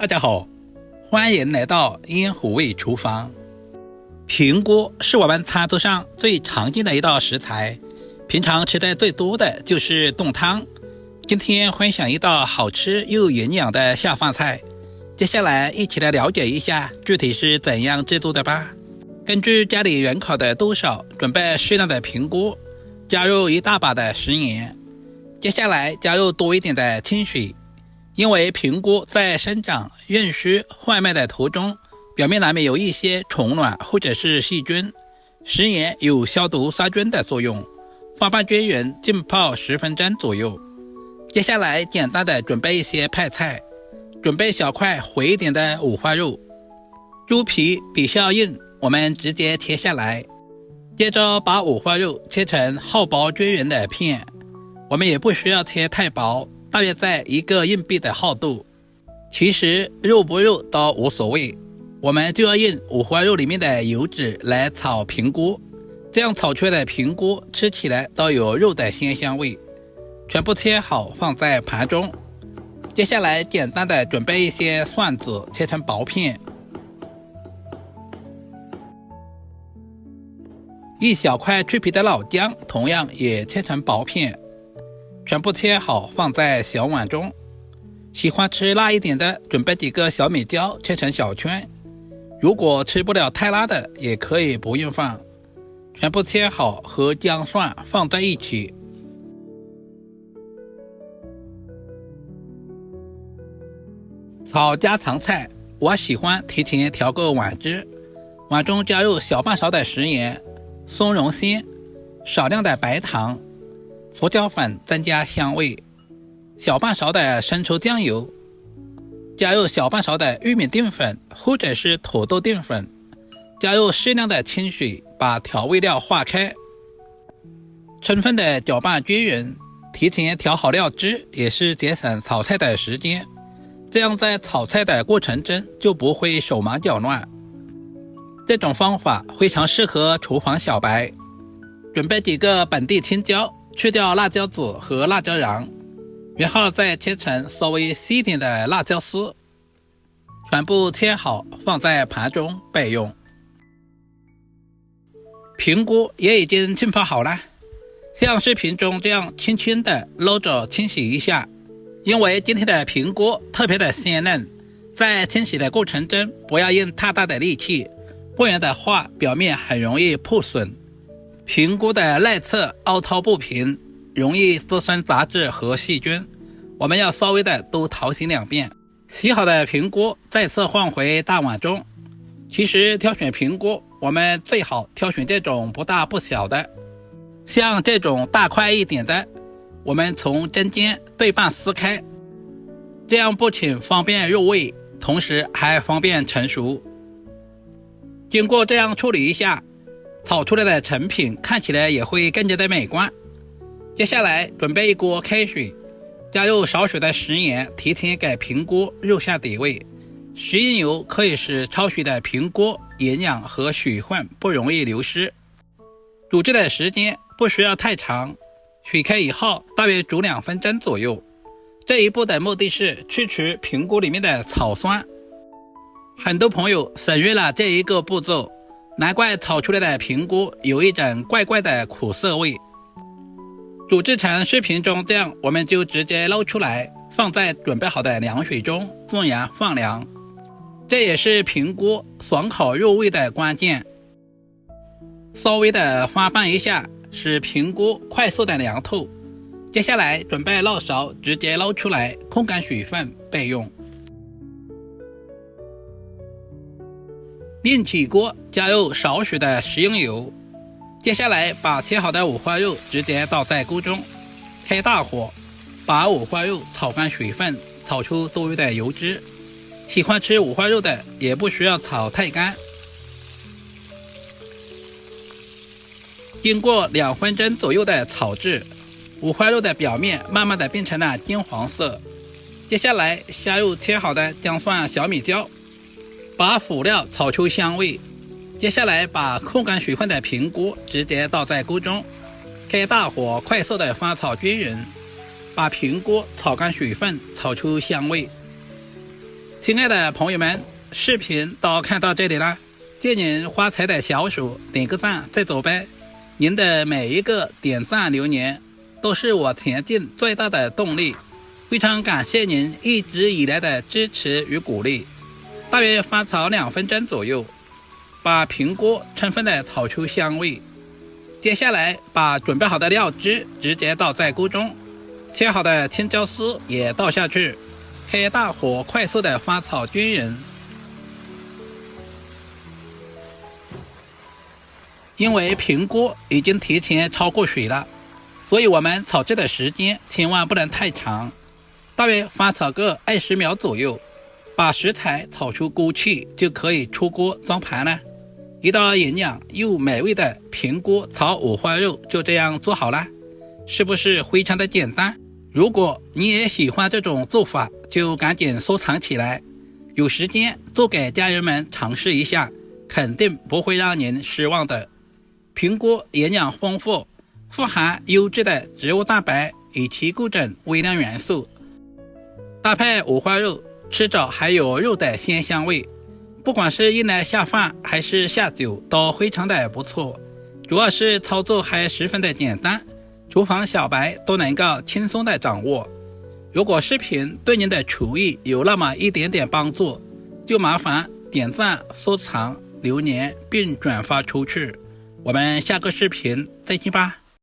大家好，欢迎来到烟虎味厨房。平菇是我们餐桌上最常见的一道食材，平常吃的最多的就是炖汤。今天分享一道好吃又营养的下饭菜，接下来一起来了解一下具体是怎样制作的吧。根据家里人口的多少，准备适量的平菇，加入一大把的食盐，接下来加入多一点的清水。因为平菇在生长、运输、贩卖的途中，表面难免有一些虫卵或者是细菌，食盐有消毒杀菌的作用，放拌均匀，浸泡10分钟左右。接下来简单的准备一些配菜，准备小块肥一点的五花肉，猪皮比较硬，我们直接切下来。接着把五花肉切成厚薄均匀的片，我们也不需要切太薄，大约在1个硬币的厚度。其实肉不肉都无所谓，我们就要用五花肉里面的油脂来炒平菇，这样炒出来的平菇吃起来都有肉的鲜香味。全部切好放在盘中。接下来简单的准备一些蒜子，切成薄片，一小块去皮的老姜同样也切成薄片，全部切好放在小碗中。喜欢吃辣一点的，准备几个小米椒切成小圈，如果吃不了太辣的也可以不用放。全部切好和姜蒜放在一起。炒家常菜，我喜欢提前调个碗汁，碗中加入小半勺的食盐、松茸鲜、少量的白糖、胡椒粉增加香味，小半勺的生抽酱油，加入小半勺的玉米淀粉或者是土豆淀粉，加入适量的清水，把调味料化开，充分的搅拌均匀。提前调好料汁也是节省炒菜的时间，这样在炒菜的过程中就不会手忙脚乱。这种方法非常适合厨房小白。准备几个本地青椒，去掉辣椒籽和辣椒瓤，然后再切成稍微细一点的辣椒丝，全部切好放在盘中备用。平菇也已经浸泡好了，像视频中这样轻轻的捞着清洗一下。因为今天的平菇特别的鲜嫩，在清洗的过程中不要用太大的力气，不然的话表面很容易破损。平菇的内侧凹凸不平，容易滋生杂质和细菌，我们要稍微的多淘洗2遍。洗好的平菇再次换回大碗中。其实挑选平菇，我们最好挑选这种不大不小的，像这种大块一点的，我们从中间对半撕开，这样不仅方便入味，同时还方便成熟。经过这样处理一下，炒出来的成品看起来也会更加的美观。接下来准备一锅开水，加入少许的食盐，提前给平菇入下底味。食盐油可以使焯水的平菇营养和水分不容易流失。煮制的时间不需要太长，水开以后大约煮2分钟左右。这一步的目的是去除平菇里面的草酸。很多朋友省略了这一个步骤，难怪炒出来的平菇有一种怪怪的苦涩味。煮制成视频中这样，我们就直接捞出来，放在准备好的凉水中自然放凉。这也是平菇爽口入味的关键。稍微的翻拌一下，使平菇快速的凉透。接下来准备漏勺，直接捞出来，控干水分备用。另起锅，加入少许的食用油。接下来把切好的五花肉直接倒在锅中，开大火，把五花肉炒干水分，炒出多余的油脂。喜欢吃五花肉的也不需要炒太干。经过2分钟左右的炒制，五花肉的表面慢慢的变成了金黄色。接下来加入切好的姜蒜、小米椒，把辅料炒出香味。接下来把控干水分的平菇直接倒在锅中，开大火快速的翻炒均匀，把平菇炒干水分，炒出香味。亲爱的朋友们，视频都看到这里了，借您发财的小手点个赞再走呗。您的每一个点赞留言都是我前进最大的动力，非常感谢您一直以来的支持与鼓励。大约翻炒2分钟左右，把平锅充分的炒出香味。接下来把准备好的料汁直接倒在锅中，切好的青椒丝也倒下去，开大火快速的翻炒均匀。因为平锅已经提前焯过水了，所以我们炒制的时间千万不能太长，大约翻炒个20秒左右，把食材炒出锅气就可以出锅装盘了。一道营养又美味的平锅炒五花肉就这样做好了，是不是非常的简单？如果你也喜欢这种做法，就赶紧收藏起来，有时间做给家人们尝试一下，肯定不会让您失望的。平锅营养丰富，富含优质的植物蛋白以及各种微量元素，搭配五花肉吃着还有肉的鲜香味，不管是用来下饭还是下酒都非常的不错，主要是操作还十分的简单，厨房小白都能够轻松的掌握。如果视频对您的厨艺有那么一点点帮助，就麻烦点赞、收藏、留言并转发出去。我们下个视频再见吧。